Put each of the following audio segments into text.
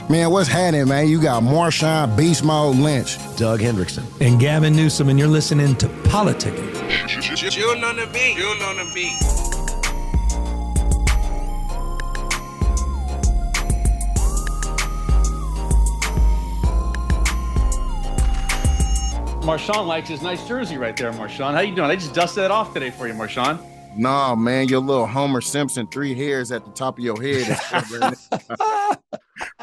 Man, what's happening, man? You got Marshawn Beast Mode Lynch, Doug Hendrickson, and Gavin Newsom, and you're listening to Politickin. June on the beat. June on the beat. Marshawn likes his nice jersey right there, Marshawn. How you doing? I just dusted that off today for you, Marshawn. Nah, man, your little Homer Simpson 3 hairs at the top of your head.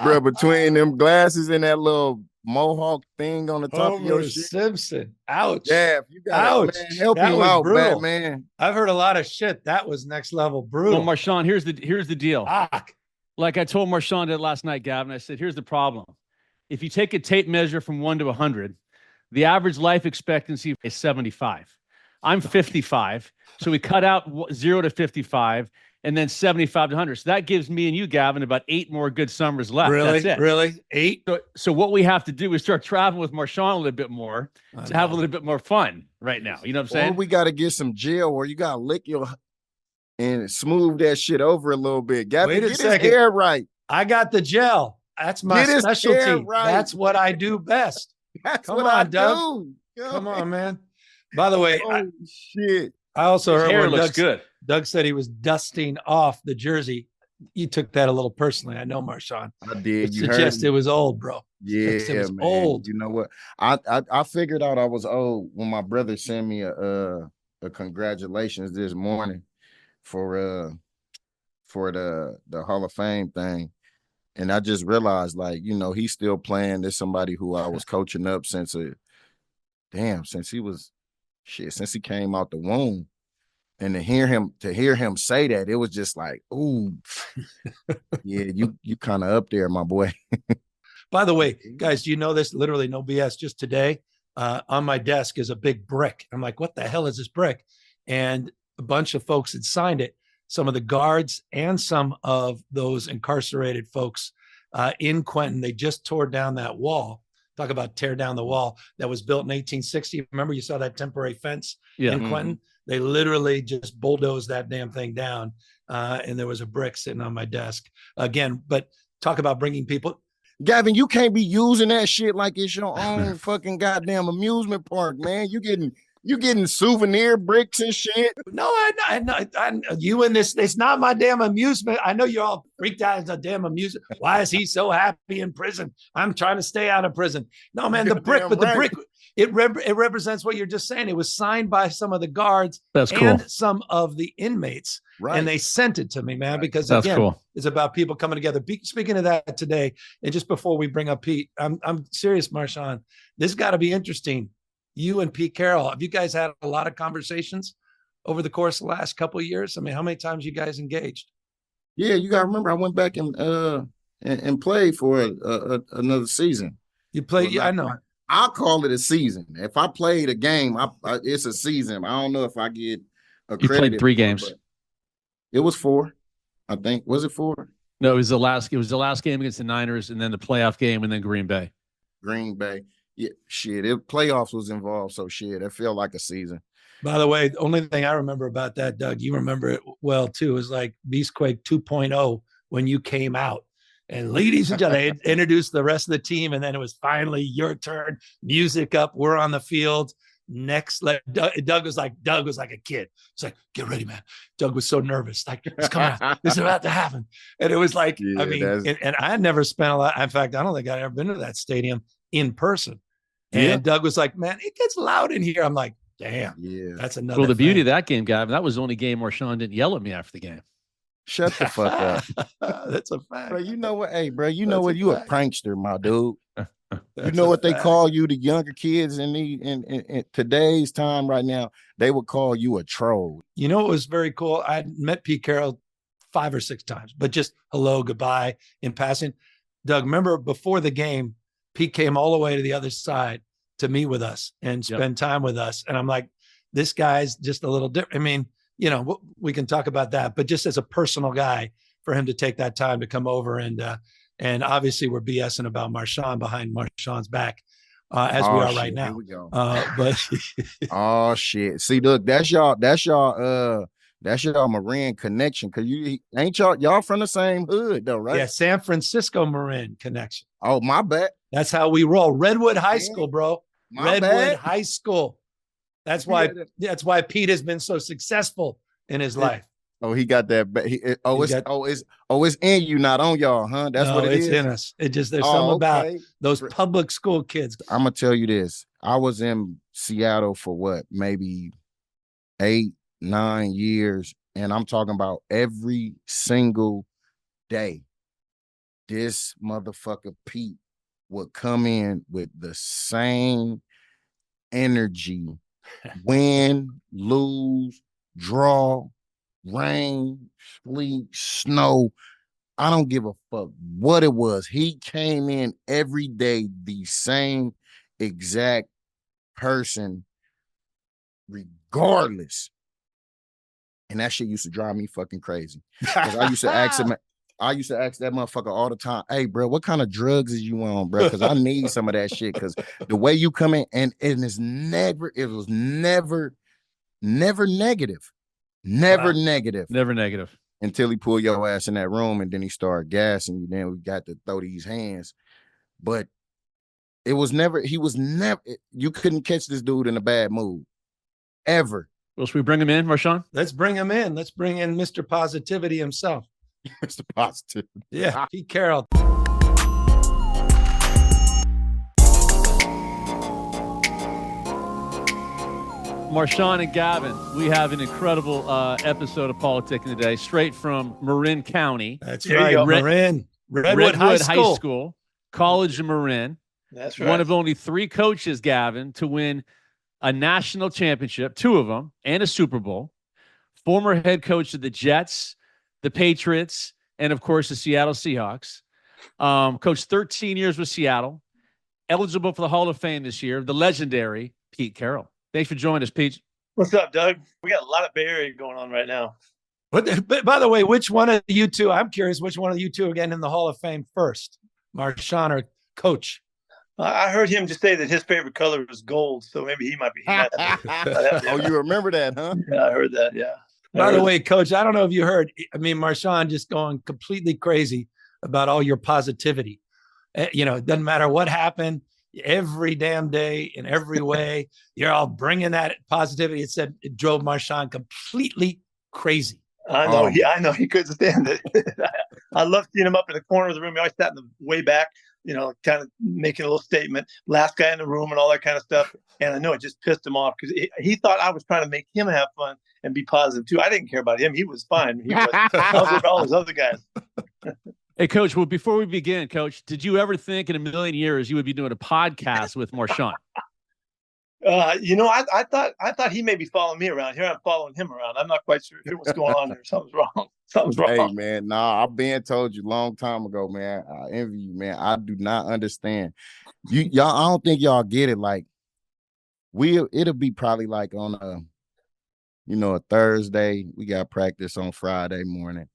Bro, between them glasses and that little mohawk thing on the top of your shit. Simpson. Ouch. Yeah, if you got man, help that him out, brutal. man. I've heard a lot of shit. That was next level brutal. Well, Marshawn, here's the deal. Fuck. Like I told Marshawn that last night, Gavin, I said, here's the problem. If you take a tape measure from 1 to 100, the average life expectancy is 75. I'm 55. So we cut out 0 to 55 and then 75 to 100. So that gives me and you, Gavin, about 8 more good summers left. Really? That's it. Really? 8? So what we have to do is start traveling with Marshawn a little bit more to have a little bit more fun right now. You know what I'm saying? Or we got to get some gel or you got to lick your and smooth that shit over a little bit. Gavin, Wait a get second. his hair right. I got the gel. That's my specialty. Right. That's what I do best. That's Come what on, I Doug. do. Come on, man. By the way, shit. I also His heard hair where looks good. Doug said he was dusting off the jersey. You took that a little personally. I know, Marshawn. I did. It You suggests heard it was old, bro. Yeah, it was man. old. You know what? I figured out I was old when my brother sent me a congratulations this morning for the Hall of Fame thing. And I just realized, like, you know, he's still playing. There's somebody who I was coaching up since he came out the womb. And to hear him say that, it was just like, ooh, yeah, you kind of up there, my boy. By the way, guys, do you know this? Literally no BS. Just today, on my desk is a big brick. I'm like, what the hell is this brick? And a bunch of folks had signed it. Some of the guards and some of those incarcerated folks in Quentin, they just tore down that wall. Talk about tear down the wall that was built in 1860. Remember, you saw that temporary fence in Quentin? They literally just bulldozed that damn thing down. And there was a brick sitting on my desk again. But talk about bringing people. Gavin, you can't be using that shit like it's your own fucking goddamn amusement park, man. You getting souvenir bricks and shit. No, I know you in this. It's not my damn amusement. I know you're all freaked out. It's a damn amusement. Why is he so happy in prison? I'm trying to stay out of prison. No, man, the brick, but the brick, it represents what you're just saying. It was signed by some of the guards and some of the inmates. Right. And they sent it to me, man, because again, it's about people coming together. Speaking of that today, and just before we bring up Pete, I'm serious, Marshawn. This got to be interesting. You and Pete Carroll, have you guys had a lot of conversations over the course of the last couple of years? I mean, how many times you guys engaged? Yeah, you got to remember, I went back and played for another season. You played, I know. I'll call it a season. If I played a game, it's a season. I don't know if I get accredited. You played 3 games. It was 4, I think. Was it 4? No, it was the last game against the Niners, and then the playoff game, and then Green Bay. Yeah, shit. Playoffs was involved, so shit. It felt like a season. By the way, the only thing I remember about that, Doug, you remember it well too, is like Beastquake 2.0 when you came out. And ladies and gentlemen, they introduced the rest of the team, and then it was finally your turn. Music up, we're on the field. Next, Doug was like a kid. It's like, get ready, man. Doug was so nervous. Like, it's coming out. This is about to happen. And it was like, yeah, I mean, and I had never spent a lot. In fact, I don't think I'd ever been to that stadium in person. And Doug was like, man, it gets loud in here. I'm like, damn, that's another. Well, the beauty of that game, Gavin, that was the only game where Sean didn't yell at me after the game. Shut the fuck up. That's a fact. Bro, you know what? Hey, bro, you know what? You a prankster, my dude. You know what they call you, the younger kids in today's time right now? They would call you a troll. You know what was very cool? I met Pete Carroll 5 or 6 times, but just hello, goodbye in passing. Doug, remember before the game, Pete came all the way to the other side to meet with us and spend time with us. And I'm like, this guy's just a little different. I mean, you know, we can talk about that, but just as a personal guy, for him to take that time to come over and obviously we're BSing about Marshawn behind Marshawn's back as we are right now. Here we go. But oh shit. See, look, that's y'all That's your Marin connection. Cause you ain't y'all from the same hood though, right? Yeah, San Francisco Marin connection. Oh, my bad. That's how we roll. Redwood High School, bro. Redwood High School. That's why Pete has been so successful in his life. Oh, he got that. It's in you, not on y'all, huh? That's what it is. It's in us. It just there's something about those public school kids. I'm gonna tell you this. I was in Seattle for what, maybe 8-9 years, and I'm talking about every single day. This motherfucker Pete would come in with the same energy, win, lose, draw, rain, sleet, snow. I don't give a fuck what it was. He came in every day the same exact person, regardless. And that shit used to drive me fucking crazy. Because I used to ask him, that motherfucker all the time, hey, bro, what kind of drugs is you on, bro? Because I need some of that shit. Because the way you come in, and it was never negative. Never negative. Until he pulled your ass in that room, and then he started gassing you. Then we got to throw these hands. But he was never, you couldn't catch this dude in a bad mood. Ever. Well, should we bring him in, Marshawn? Let's bring him in. Let's bring in Mr. Positivity himself. Mr. Positivity. Yeah, Pete Carroll. Marshawn and Gavin, we have an incredible episode of Politickin today, straight from Marin County. That's right, Marin. Redwood High School. College of Marin. That's right. One of only 3 coaches, Gavin, to win a national championship, 2 of them, and a Super Bowl. Former head coach of the Jets, the Patriots, and, of course, the Seattle Seahawks. Coached 13 years with Seattle. Eligible for the Hall of Fame this year, the legendary Pete Carroll. Thanks for joining us, Pete. What's up, Doug? We got a lot of Bay Area going on right now. But by the way, which one of you two, I'm curious, which one of you two are getting in the Hall of Fame first, Marshawn or Coach? I heard him just say that his favorite color was gold, so maybe he might be. Oh, you remember that, huh? Yeah, I heard that, yeah. By the way, Coach, I don't know if you heard, Marshawn just going completely crazy about all your positivity. It doesn't matter what happened. Every damn day in every way, you're all bringing that positivity. It drove Marshawn completely crazy. I know. I know he couldn't stand it. I love seeing him up in the corner of the room. He always sat in the way back, kind of making a little statement, last guy in the room and all that kind of stuff. And I know it just pissed him off because he thought I was trying to make him have fun and be positive too. I didn't care about him. He was fine. He was all those other guys. Hey, Coach, well, before we begin, Coach, did you ever think in a million years you would be doing a podcast with Marshawn? I thought he may be following me around. Here I'm following him around. I'm not quite sure what's going on there. Something's wrong. Hey, man, I've been told you a long time ago, man. I envy you, man. I do not understand. Y'all, I don't think y'all get it. Like, it'll be probably like on a Thursday. We got practice on Friday morning.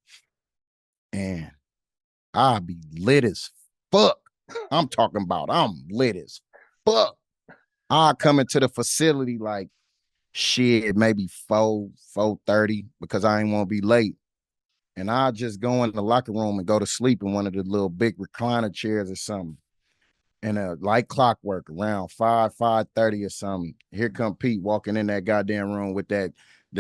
And I'll be lit as fuck. I'm talking about I'm lit as fuck. I come into the facility like shit, maybe 4:30 because I ain't want to be late. And I just go in the locker room and go to sleep in one of the little big recliner chairs or something. And like clockwork, around 5:30 or something, here come Pete walking in that goddamn room with the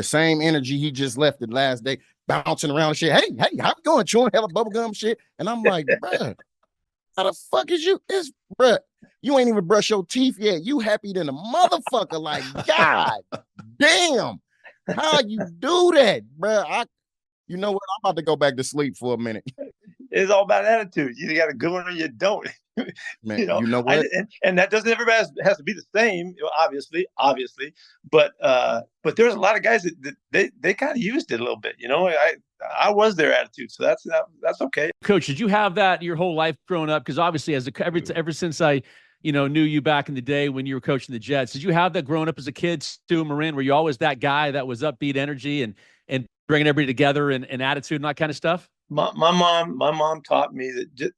same energy he just left the last day, bouncing around and shit. Hey, how you going? Chewing hella bubblegum shit. And I'm like, bruh, how the fuck is you? Bruh, you ain't even brush your teeth yet. You happy than a motherfucker. Like, God damn. How you do that, bruh? You know what? I'm about to go back to sleep for a minute. It's all about attitude. You got a good one or you don't. Man, you know what? And that doesn't everybody has to be the same, obviously. But there's a lot of guys that they kind of used it a little bit. I was their attitude, so that's okay. Coach, did you have that your whole life growing up? Because obviously, ever since I knew you back in the day when you were coaching the Jets, did you have that growing up as a kid, Stu Marin? Were you always that guy that was upbeat energy and bringing everybody together and attitude and that kind of stuff? My mom taught me that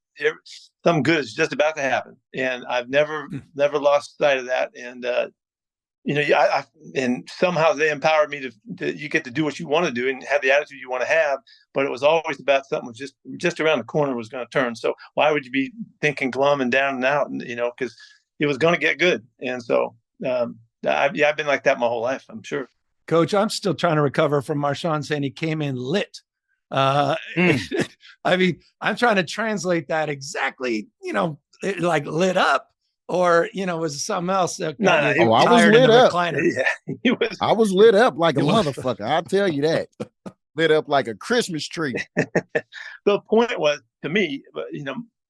something good is just about to happen, and I've never lost sight of that. And and somehow they empowered me to you get to do what you want to do and have the attitude you want to have. But it was always about something was just around the corner was going to turn. So why would you be thinking glum and down and out? And, because it was going to get good. And so, I've been like that my whole life, I'm sure. Coach, I'm still trying to recover from Marshawn saying he came in lit. I mean, I'm trying to translate that exactly, like lit up. Or, was it something else? I was lit up. Yeah, I was lit up like a motherfucker. I'll tell you that. Lit up like a Christmas tree. The point was, to me,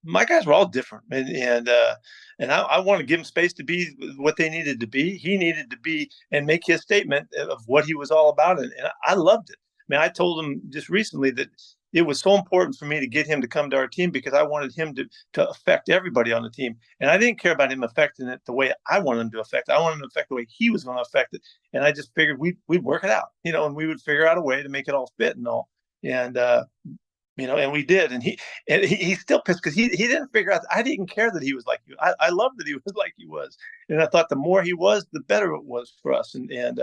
my guys were all different. And I want to give them space to be what they needed to be. He needed to be and make his statement of what he was all about. And I loved it. I mean, I told him just recently that it was so important for me to get him to come to our team because I wanted him to affect everybody on the team. And I didn't care about him affecting it the way I wanted him to affect it. I wanted him to affect the way he was going to affect it. And I just figured we'd work it out, and we would figure out a way to make it all fit and all. And, and we did. And he's still pissed because he didn't figure out. I didn't care that he was like you. I loved that he was like he was. And I thought the more he was, the better it was for us. And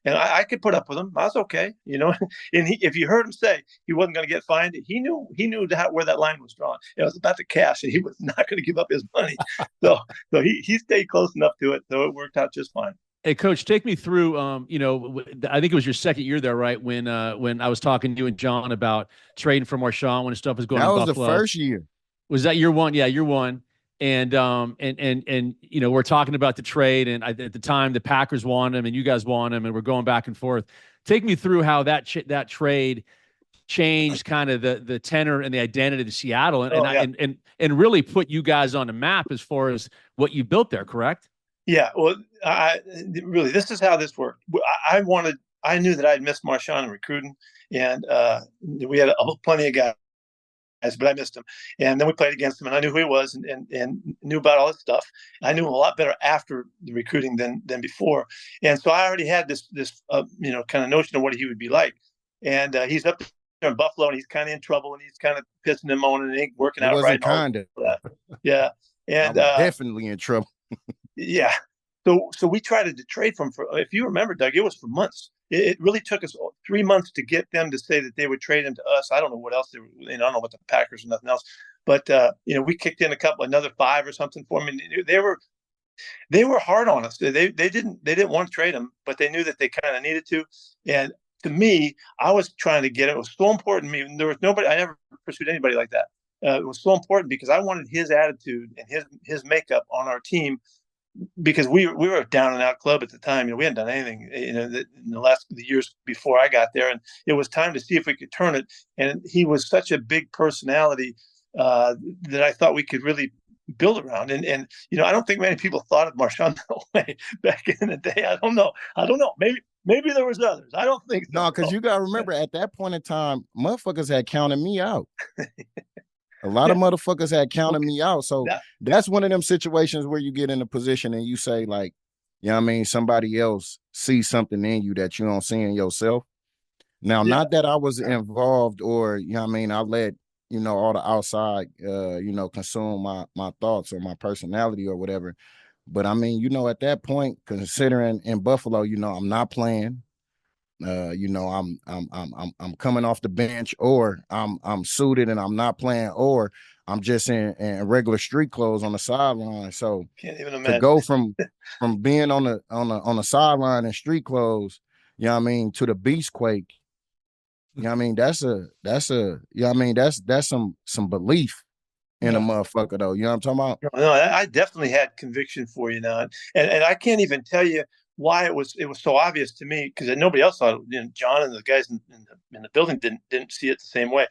I could put up with him. I was okay, And if you heard him say he wasn't going to get fined, he knew where that line was drawn. It was about the cash, and he was not going to give up his money. So he stayed close enough to it, so it worked out just fine. Hey, Coach, take me through, I think it was your second year there, right? When I was talking to you and John about trading for Marshawn when stuff was going on in Buffalo. That was the first year. Was that year one? Yeah, year one. And we're talking about the trade. And at the time, the Packers wanted him and you guys want him, and we're going back and forth. Take me through how that trade changed kind of the tenor and the identity of Seattle and really put you guys on the map as far as what you built there, correct? Yeah, well, really, this is how this worked. I knew that I'd missed Marshawn in recruiting, and we had plenty of guys, but I missed him. And then we played against him, and I knew who he was and knew about all this stuff. I knew him a lot better after the recruiting than before, and so I already had this kind of notion of what he would be like. And he's up there in Buffalo, and he's kind of in trouble, and he's kind of pissing and moaning, and ain't working out right. Kind of. Yeah, and definitely in trouble. Yeah. So we tried to trade for him if you remember, Doug, it was for months. It really took us 3 months to get them to say that they would trade him to us. I don't know what else they were, I don't know what the Packers or nothing else, but we kicked in another 5 or something for him. And they were hard on us. They didn't want to trade him, but they knew that they kind of needed to. And to me, I was trying to get it. It was so important to me. There was nobody, I never pursued anybody like that. It was so important because I wanted his attitude and his makeup on our team, because we were a down and out club at the time. We hadn't done anything, in the years before I got there, and it was time to see if we could turn it. And he was such a big personality that I thought we could really build around. And I don't think many people thought of Marshawn that way back in the day. I don't know. Maybe there was others. I don't think so. No, because you got to remember at that point in time, motherfuckers had counted me out. A lot of motherfuckers had counted me out. So that's one of them situations where you get in a position and you say, like, somebody else sees something in you that you don't see in yourself. Now, not that I was involved or, I let, all the outside, consume my thoughts or my personality or whatever. But at that point, considering in Buffalo, I'm not playing. I'm coming off the bench, or I'm suited and I'm not playing, or I'm just in regular street clothes on the sideline. So can't even imagine. To go from being on the sideline in street clothes, to the Beastquake, that's some belief in a motherfucker though. You know what I'm talking about? No, I definitely had conviction for you now, and I can't even tell you why it was so obvious to me, because nobody else saw it. John and the guys in the building didn't see it the same way,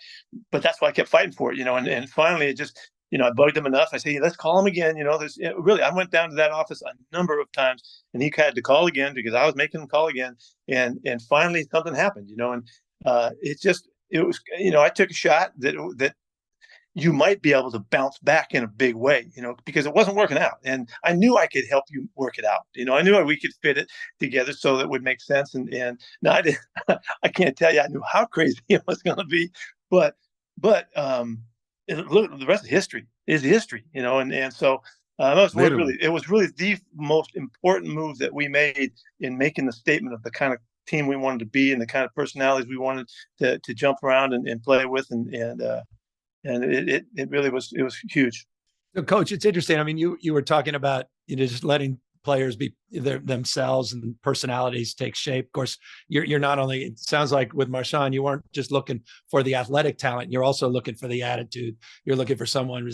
but that's why I kept fighting for it, and finally it just, I bugged him enough. I said, let's call him again. Really, I went down to that office a number of times, and he had to call again because I was making him call again, and finally something happened, and it was, I took a shot that you might be able to bounce back in a big way, because it wasn't working out. And I knew I could help you work it out. I knew we could fit it together so that it would make sense. And now I can't tell you, I knew how crazy it was going to be, but look, the rest of history is history, and so It was really the most important move that we made in making the statement of the kind of team we wanted to be and the kind of personalities we wanted to jump around and play with, and it really was huge. So, Coach, it's interesting. I mean, you were talking about just letting players be themselves and personalities take shape. Of course, you're not only, it sounds like with Marshawn, you weren't just looking for the athletic talent, you're also looking for the attitude. You're looking for someone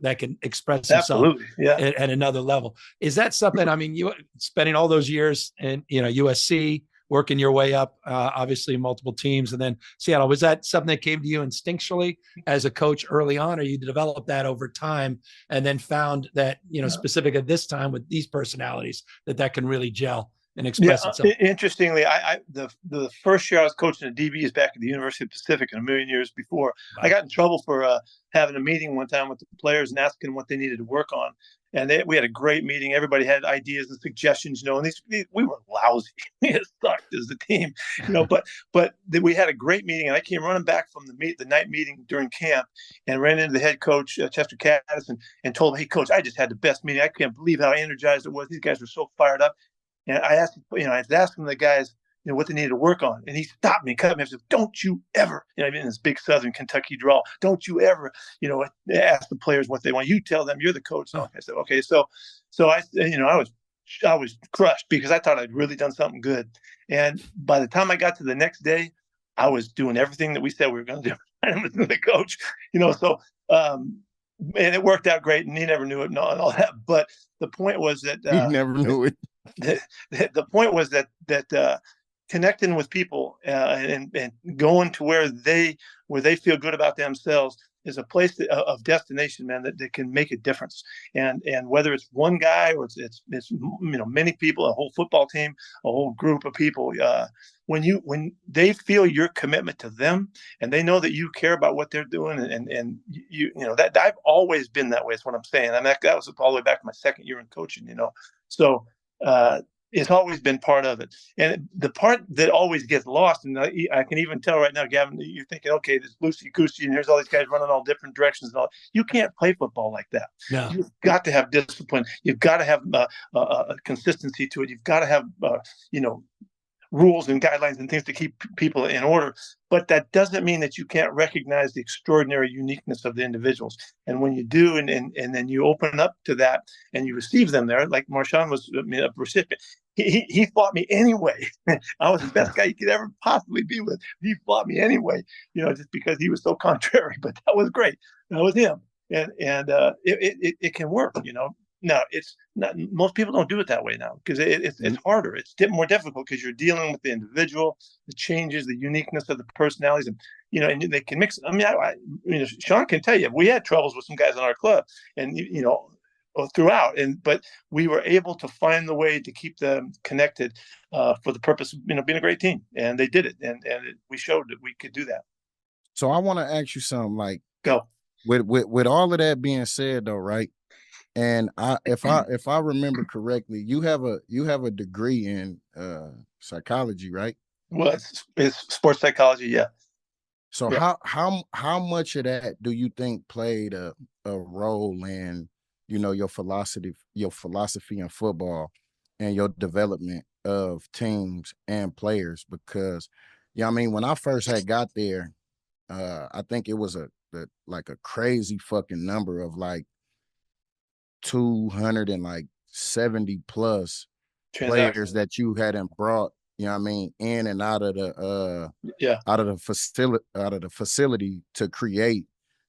that can express himself at another level. Is that something, I mean, you spending all those years in, USC, working your way up, obviously multiple teams, and then Seattle, was that something that came to you instinctually as a coach early on, or you developed that over time and then found that, specific at this time with these personalities that can really gel and express itself? Interestingly, the first year I was coaching the DBs back at the University of the Pacific, and a million years before, wow. I got in trouble for having a meeting one time with the players and asking what they needed to work on. And we had a great meeting. Everybody had ideas and suggestions, and we were lousy. It sucked as a team, but we had a great meeting. And I came running back from the night meeting during camp and ran into the head coach, Chester Caddis, and told him, "Hey, Coach, I just had the best meeting. I can't believe how energized it was. These guys were so fired up." And I asked, I was asking the guys, what they needed to work on. And he stopped me, cut me, and said, "Don't you ever," in this big Southern Kentucky drawl, "don't you ever, ask the players what they want. You tell them, you're the coach." So I said, okay. So I was crushed because I thought I'd really done something good. And by the time I got to the next day, I was doing everything that we said we were going to do. I was the coach, and it worked out great, and he never knew it and all that. But the point was that he never knew it. The point was that connecting with people and going to where they feel good about themselves is a place of destination, man, that can make a difference. And whether it's one guy or it's many people, a whole football team, a whole group of people, when they feel your commitment to them and they know that you care about what they're doing, and that I've always been that way. Is what I'm saying. And that was all the way back to my second year in coaching. So. It's always been part of it. And the part that always gets lost, and I can even tell right now, Gavin, you're thinking, okay, this loosey-goosey, and here's all these guys running all different directions. And all. You can't play football like that. No. You've got to have discipline. You've got to have a consistency to it. You've got to have, rules and guidelines and things to keep people in order. But that doesn't mean that you can't recognize the extraordinary uniqueness of the individuals. And when you do, and then you open up to that and you receive them there, like Marshawn was a recipient. He fought me anyway. I was the best guy you could ever possibly be with. He fought me anyway, just because he was so contrary. But that was great. That was him. And it can work, Now, it's not, most people don't do it that way now because it's harder. It's more difficult because you're dealing with the individual, the changes, the uniqueness of the personalities, and and they can mix it. I mean, Sean can tell you we had troubles with some guys in our club, and throughout, but we were able to find the way to keep them connected for the purpose of being a great team, and they did it, and we showed that we could do that. So I want to ask you something. Like, go with all of that being said, though, right? And if I remember correctly, you have a degree in psychology, right? Well, it's sports psychology, yeah. So yeah. How much of that do you think played a role in your philosophy in football and your development of teams and players? Because when I first had got there, I think it was a crazy fucking number of 270 plus players that you hadn't brought, in and out of the facility to create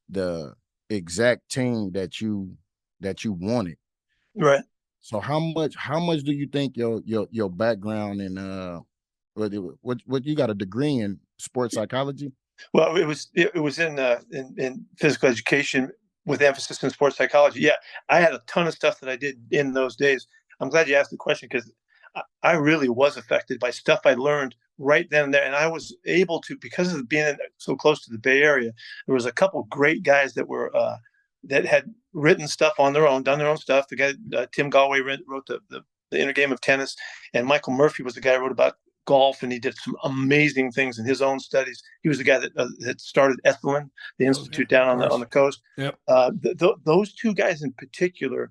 the exact team that you wanted. Right. So how much do you think your background in what you got a degree in sports psychology? Well, it was in physical education with emphasis in sports psychology. Yeah, I had a ton of stuff that I did in those days. I'm glad you asked the question because I really was affected by stuff I learned right then and there. And I was able to, because of being so close to the Bay Area, there was a couple great guys that were that had written stuff on their own, done their own stuff. The guy, Tim Galway, wrote the Inner Game of Tennis, and Michael Murphy was the guy who wrote about golf, and he did some amazing things in his own studies. He was the guy that started Esalen, the institute down on the coast. Yep. Those two guys in particular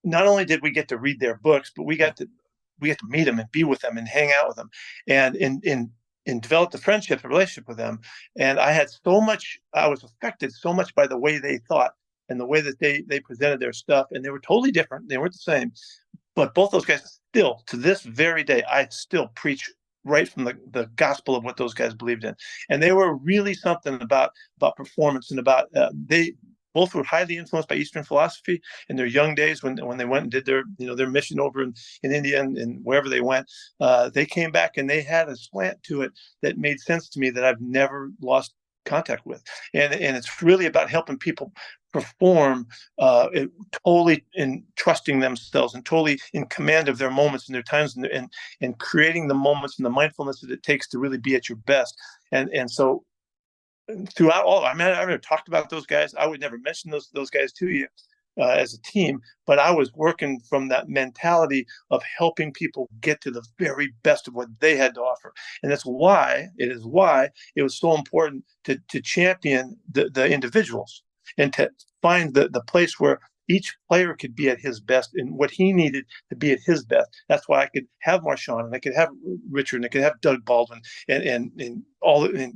not only did we get to read their books, but we got to meet them and be with them and hang out with them, and develop the friendship, the relationship with them. And I was affected so much by the way they thought and the way that they presented their stuff. And they were totally different. They weren't the same. But both those guys still, to this very day, I still preach right from the gospel of what those guys believed in. And they were really something about performance and about, they both were highly influenced by Eastern philosophy in their young days when they went and did their mission over in India and wherever they went. They came back and they had a slant to it that made sense to me that I've never lost contact with. And it's really about helping people perform totally in trusting themselves and totally in command of their moments and their times and creating the moments and the mindfulness that it takes to really be at your best. And so throughout all, I've never talked about those guys. I would never mention those guys to you as a team, but I was working from that mentality of helping people get to the very best of what they had to offer. And that's why it was so important to champion the individuals and to find the place where each player could be at his best and what he needed to be at his best. That's why I could have Marshawn and I could have Richard and I could have Doug Baldwin and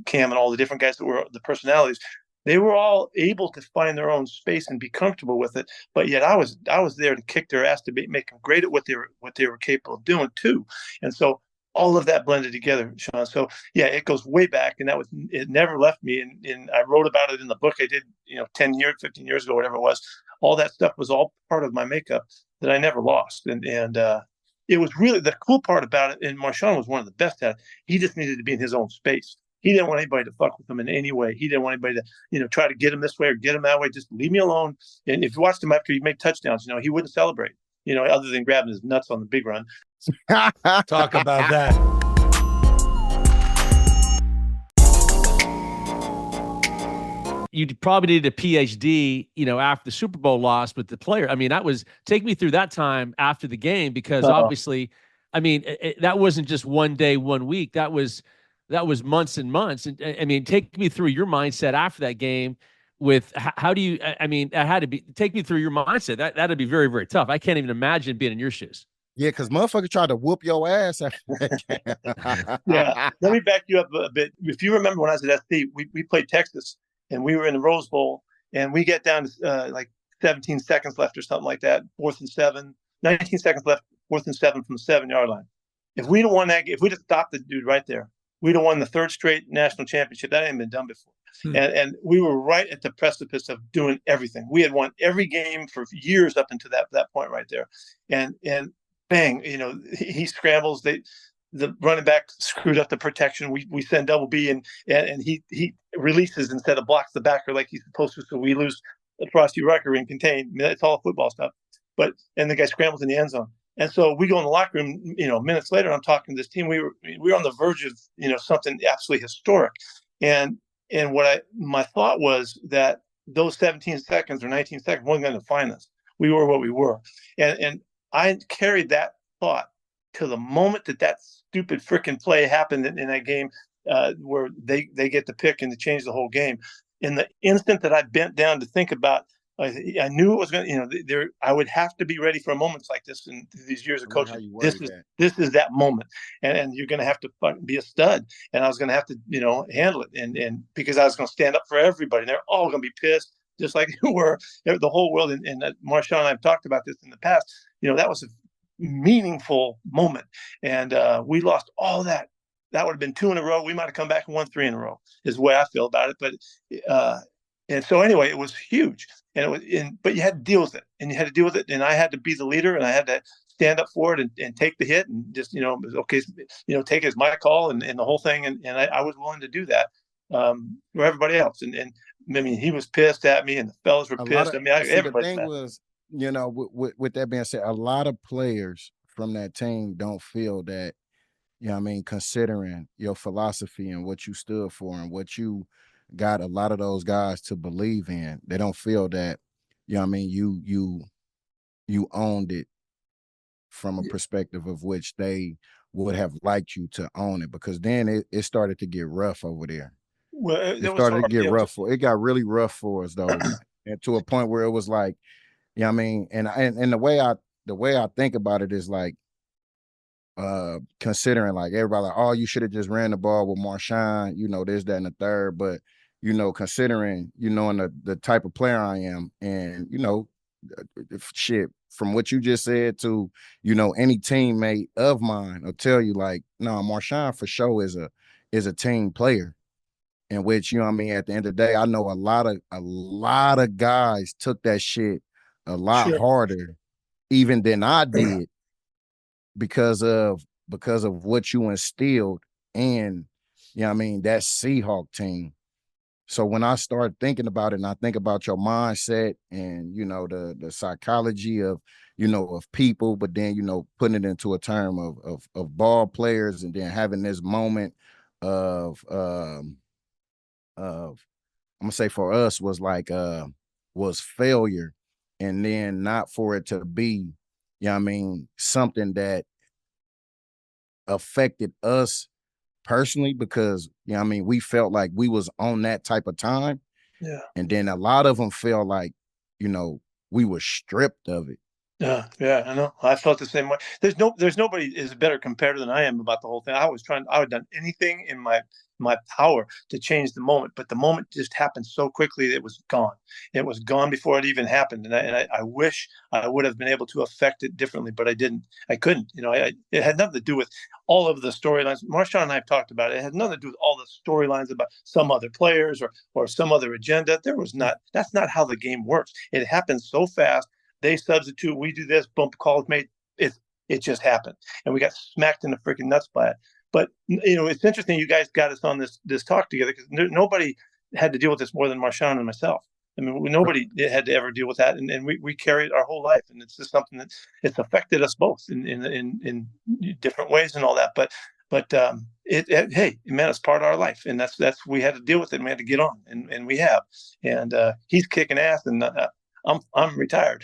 Cam and all the different guys that were the personalities. They were all able to find their own space and be comfortable with it. But yet I was there to kick their ass to make them great at what they were capable of doing too. And so all of that blended together, Sean. So yeah, it goes way back, and it never left me. And I wrote about it in the book I did, 10 years, 15 years ago, whatever it was. All that stuff was all part of my makeup that I never lost. And it was really the cool part about it. And Marshawn was one of the best at it. He just needed to be in his own space. He didn't want anybody to fuck with him in any way. He didn't want anybody to, try to get him this way or get him that way. Just leave me alone. And if you watched him after he made touchdowns, he wouldn't celebrate, other than grabbing his nuts on the big run. Talk about that. You probably needed a PhD, after the Super Bowl loss with the player. I mean, take me through that time after the game, because obviously, I mean, that wasn't just one day, 1 week. That was months and months. And I mean, take me through your mindset after that game with how do you, I mean, that had to be, take me through your mindset. That'd be very, very tough. I can't even imagine being in your shoes. Yeah, because motherfucker tried to whoop your ass after that game. Yeah, let me back you up a bit. If you remember when I was at SC, we played Texas, and we were in the Rose Bowl, and we get down to like 17 seconds left or something like that, 4th and 7, 19 seconds left, 4th and 7 from the 7-yard line. If we'd have won that game, if we'd have stopped the dude right there, we'd have won the 3rd straight national championship. That hadn't been done before. And we were right at the precipice of doing everything. We had won every game for years up until that point right there. And bang, he scrambles. The running back screwed up the protection. We send double B and he releases instead of blocks the backer like he's supposed to. So we lose Frosty Rucker and contain. I mean, it's all football stuff. And the guy scrambles in the end zone. And so we go in the locker room, minutes later, I'm talking to this team. We were on the verge of, something absolutely historic. And my thought was that those 17 seconds or 19 seconds weren't going to define us. We were what we were. And I carried that thought to the moment that stupid freaking play happened in that game where they get the pick and to change the whole game. In the instant that I bent down to think about, I knew it was going to, I would have to be ready for moments like this in these years of coaching. This is that moment. And you're going to have to be a stud. And I was going to have to, handle it. And because I was going to stand up for everybody. And they're all going to be pissed, just like you were, the whole world. And Marshawn and I have talked about this in the past. That was a meaningful moment. And we lost all that. That would have been 2 in a row. We might have come back and won 3 in a row, is the way I feel about it. But and so anyway, it was huge. But you had to deal with it, and you had to deal with it. And I had to be the leader, and I had to stand up for it and take the hit, and just okay, take it as my call and the whole thing. And I was willing to do that for everybody else. And I mean, he was pissed at me, and the fellas were pissed. Everybody. The thing was, with that being said, a lot of players from that team don't feel that, considering your philosophy and what you stood for and what you got a lot of those guys to believe in, they don't feel that, you owned it from a perspective of which they would have liked you to own it, because then it started to get rough over there. Well, it started to get rough. It got really rough for us though, and to a point where it was like, You know what I mean? And the way I think about it is like, considering like everybody like, oh, you should have just ran the ball with Marshawn, you know, this, that, and the third. But, you know, considering, you know, and the type of player I am, and, you know, shit, from what you just said to, you know, any teammate of mine will tell you like, no, Marshawn for sure is a team player. In which, you know what I mean, at the end of the day, I know a lot of guys took that shit a lot Sure. harder even than I did because of what you instilled in, you know what I mean, that Seahawk team. So when I start thinking about it and I think about your mindset and, you know, the psychology of, you know, of people, but then, you know, putting it into a term of ball players and then having this moment of I'm gonna say for us was like was failure, and then not for it to be, you know what I mean, something that affected us personally because, you know what I mean, we felt like we was on that type of time. Yeah. And then a lot of them felt like, you know, we were stripped of it. Yeah, I know. I felt the same way. There's nobody is a better competitor than I am about the whole thing. I would have done anything in my power to change the moment, but the moment just happened so quickly that it was gone. It was gone before it even happened, and I wish I would have been able to affect it differently, but I didn't. I couldn't. You know, it had nothing to do with all of the storylines. Marshawn and I have talked about it. It had nothing to do with all the storylines about some other players or some other agenda. There was not. That's not how the game works. It happened so fast. They substitute, we do this, bump calls made. It just happened. And we got smacked in the freaking nuts by it. But, you know, it's interesting you guys got us on this talk together because nobody had to deal with this more than Marshawn and myself. I mean, nobody had to ever deal with that. And we carried our whole life. And it's just something that it's affected us both in different ways and all that. But hey, man, it's part of our life. And that's we had to deal with it and we had to get on. And we have. And he's kicking ass and I'm retired.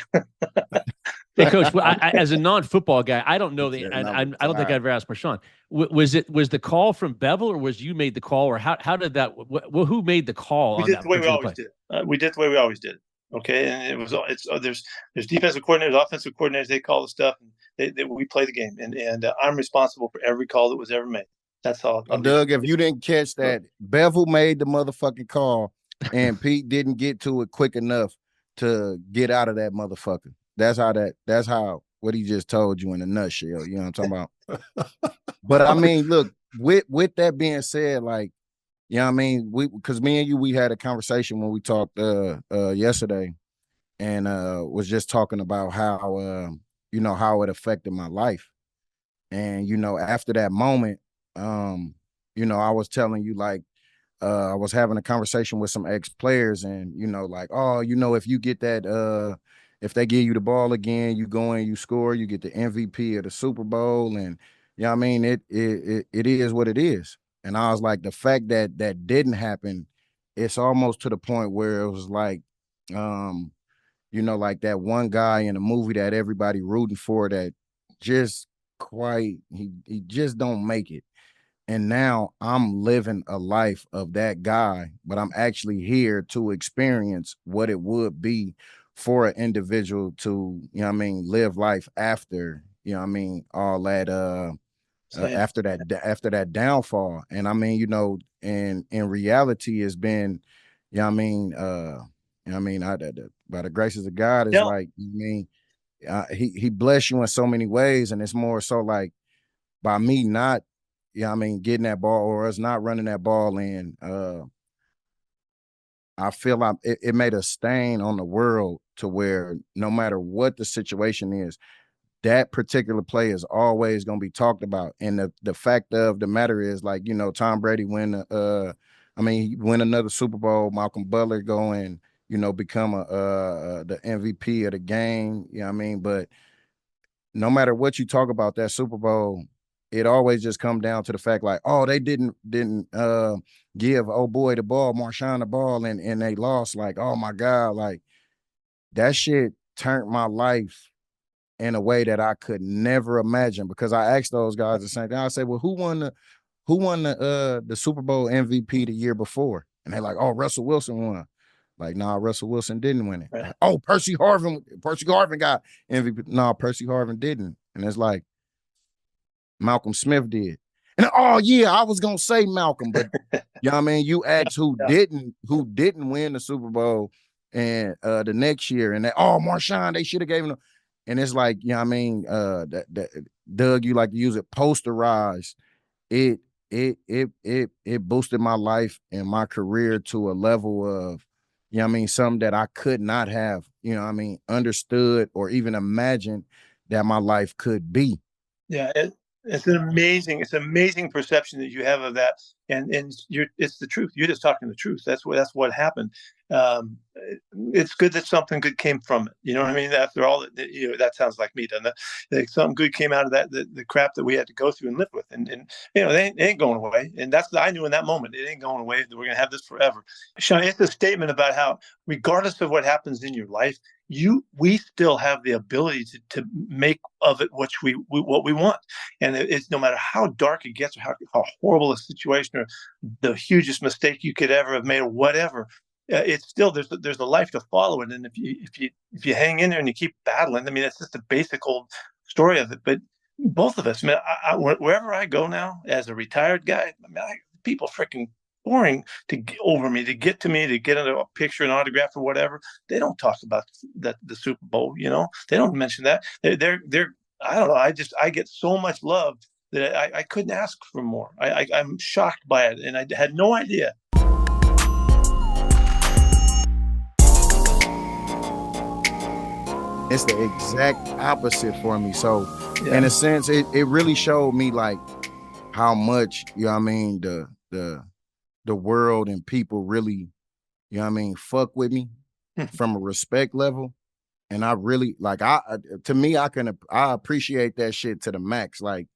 Hey, Coach, as a non-football guy, I don't know I don't think I've ever asked Marshawn. Was the call from Bevel, or was you made the call, or how did that? Who made the call? We did the way we always did. We did the way we always did. Okay, and it was there's defensive coordinators, offensive coordinators. They call the stuff, and we play the game, and I'm responsible for every call that was ever made. That's all. Doug, if you didn't catch that, Bevel made the motherfucking call, and Pete didn't get to it quick enough to get out of that motherfucker. That's how what he just told you in a nutshell. You know what I'm talking about? But I mean, look, with that being said, like, you know what I mean? Because me and you, we had a conversation when we talked yesterday, and was just talking about how you know, how it affected my life. And, you know, after that moment, you know, I was telling you like, I was having a conversation with some ex-players and, you know, like, oh, you know, if you get that, if they give you the ball again, you go in, you score, you get the MVP of the Super Bowl. And, you know what I mean? It is what it is. And I was like, the fact that didn't happen, it's almost to the point where it was like, you know, like that one guy in a movie that everybody rooting for that just he just don't make it. And now I'm living a life of that guy, but I'm actually here to experience what it would be for an individual to, you know what I mean, live life after, you know what I mean, all that after that downfall. And I mean, you know, and in reality has been, you know what I mean, you know what I mean, by the graces of God, it's like, you mean, he bless you in so many ways, and it's more so like by me not, you know what I mean, getting that ball or us not running that ball in, I feel like it made a stain on the world to where no matter what the situation is, that particular play is always going to be talked about. And the fact of the matter is, like, you know, Tom Brady he win another Super Bowl, Malcolm Butler go and, you know, become the MVP of the game, you know what I mean? But no matter what you talk about that Super Bowl, it always just come down to the fact like, oh, they didn't give oh boy the ball, Marshawn the ball, and they lost. Like, oh my God, like that shit turned my life in a way that I could never imagine. Because I asked those guys the same thing. I said, well, who won the Super Bowl MVP the year before? And they're like, oh, Russell Wilson won. Like, nah, Russell Wilson didn't win it. Right. Like, oh, Percy Harvin got MVP. No, Percy Harvin didn't. And it's like Malcolm Smith did. And oh yeah, I was gonna say Malcolm, but you know what I mean? You asked who didn't win the Super Bowl and the next year, and Marshawn, they should have gave him. And it's like, you know what I mean? That Doug, you like to use it, posterized. It boosted my life and my career to a level of, you know what I mean, something that I could not have, you know what I mean, understood or even imagined that my life could be. Yeah, it's an amazing perception that you have of that, and it's the truth. You're just talking the truth. That's what happened. It's good that something good came from it. You know what I mean? After all, that sounds like me, doesn't it? Like something good came out of that, the crap that we had to go through and live with, and they ain't going away. And that's I knew in that moment it ain't going away. We're gonna have this forever. Sean, it's a statement about how, regardless of what happens in your life, we still have the ability to make of it what we want. And it's no matter how dark it gets or how horrible a situation or the hugest mistake you could ever have made or whatever, it's still there's a life to follow it. And if you hang in there and you keep battling, I mean, it's just a basic old story of it. But both of us, man, wherever I go now as a retired guy, I mean, people freaking pouring over me to get to me, to get a picture, an autograph, or whatever. They don't talk about the Super Bowl. They don't mention that. They're I don't know. I get so much love that I couldn't ask for more. I'm shocked by it, and I had no idea. It's the exact opposite for me. So in a sense, it really showed me like how much, you know what I mean, the world and people really, you know what I mean, fuck with me from a respect level. And I really like, I appreciate that shit to the max. Like,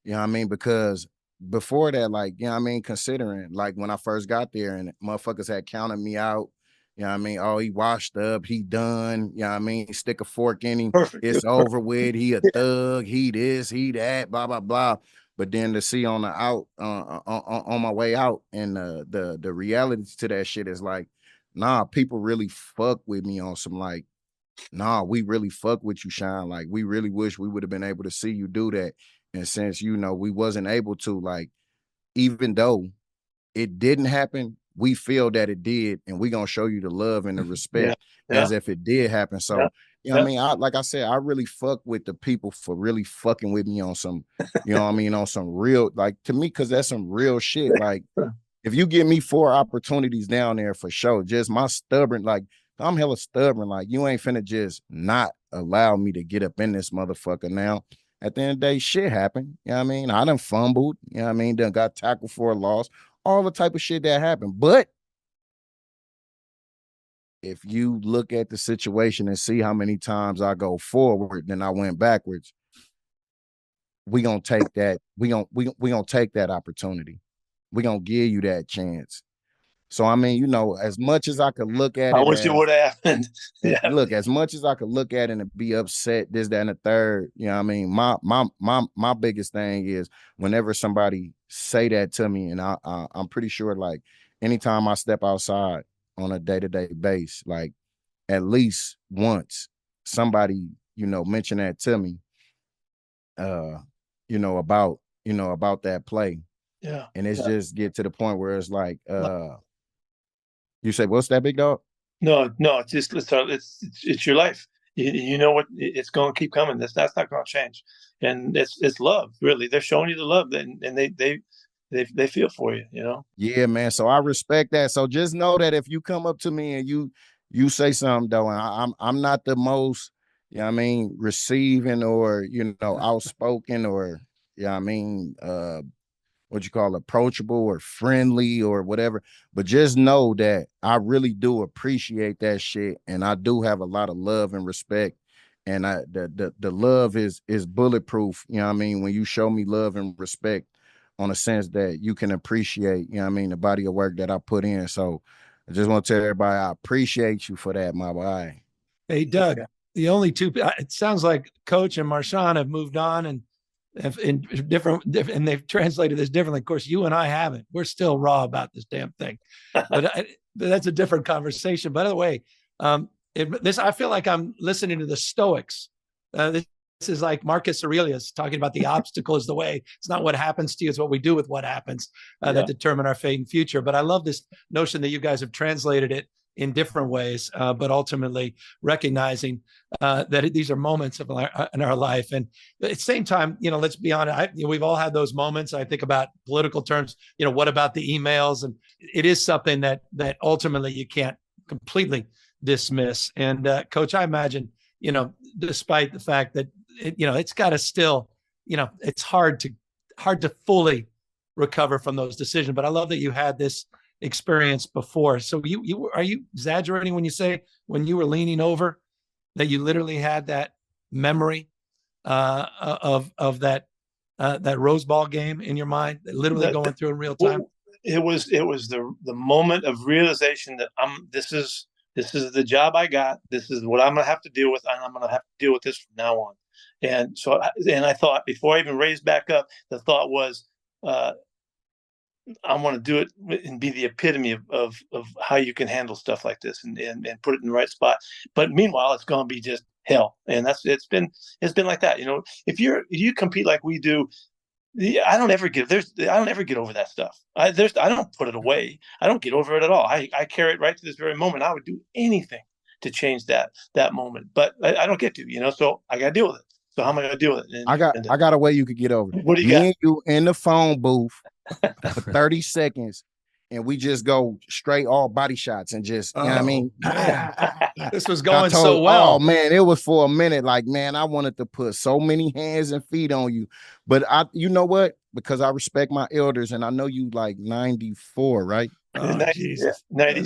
you know what I mean? Because before that, like, you know what I mean, considering like when I first got there and motherfuckers had counted me out, you know what I mean? Oh, he washed up, he done, you know what I mean? Stick a fork in him. Perfect. It's over with. He a thug, he this, he that, blah, blah, blah. But then to see on my way out, and the reality to that shit is like, nah, people really fuck with me on some like, nah, we really fuck with you, Sean. Like, we really wish we would have been able to see you do that. And since, we wasn't able to, like, even though it didn't happen, we feel that it did, and we gonna show you the love and the respect as if it did happen. So, you know what I mean? Like I said, I really fuck with the people for really fucking with me on some, you know what I mean, on some real, like, to me, because that's some real shit. Like, if you give me 4 opportunities down there for sure, just my stubborn, like, I'm hella stubborn. Like, you ain't finna just not allow me to get up in this motherfucker now. At the end of the day, shit happened. You know what I mean? I done fumbled. You know what I mean? Done got tackled for a loss. All the type of shit that happened. But if you look at the situation and see how many times I go forward, then I went backwards, we gonna take that. We gonna take that opportunity. We gonna give you that chance. So, I mean, as much as I could look at it. I wish it would have happened. Look, as much as I could look at it and be upset, this, that, and the third, you know what I mean? My biggest thing is whenever somebody say that to me, and I'm pretty sure, like, anytime I step outside on a day-to-day base, like, at least once somebody, mention that to me, about that play. Yeah. And it's just get to the point where it's like, you say, what's that, big dog? No, it's just it's your life. You know what, it's going to keep coming. That's not going to change, and it's love. Really, they're showing you the love, and they feel for you. Yeah, man. So I respect that. So just know that if you come up to me and you say something though, and I'm not the most, receiving or outspoken or what you call approachable or friendly or whatever, but just know that I really do appreciate that shit, and I do have a lot of love and respect, and the love is bulletproof. When you show me love and respect on a sense that you can appreciate, the body of work that I put in. So I just want to tell everybody I appreciate you for that, my boy. Hey, Doug, the only two, it sounds like Coach and Marshawn have moved on and different, and they've translated this differently. Of course, you and I haven't. We're still raw about this damn thing. But that's a different conversation. By the way, I feel like I'm listening to the Stoics. This is like Marcus Aurelius talking about the obstacle is the way. It's not what happens to you, it's what we do with what happens that determine our fate and future. But I love this notion that you guys have translated it in different ways, but ultimately recognizing that these are moments in our life. And at the same time, let's be honest, we've all had those moments. I think about political terms, what about the emails? And it is something that ultimately you can't completely dismiss. And Coach, I imagine, despite the fact that, it's got to still, it's hard to fully recover from those decisions. But I love that you had this experience before. So are you exaggerating when you say when you were leaning over that you literally had that memory of that Rose Bowl game in your mind, literally going through in real time? It was the moment of realization that this is the job I got. This is what I'm going to have to deal with, and I'm going to have to deal with this from now on. And so, I thought before I even raised back up, the thought was, I want to do it and be the epitome of how you can handle stuff like this and put it in the right spot. But meanwhile, it's going to be just hell. And it's been like that. If you compete like we do, I don't ever get over that stuff. I don't put it away. I don't get over it at all. I carry it right to this very moment. I would do anything to change that moment, but I don't get to, so I got to deal with it. So how am I going to deal with it? I got a way you could get over it. What do you got? Me and you in the phone booth for 30 seconds, and we just go straight all body shots and just, you know what I mean? This was going so well. Oh, man, it was for a minute. Like, man, I wanted to put so many hands and feet on you. But you know what? Because I respect my elders, and I know you like 94, right? 90 something. 90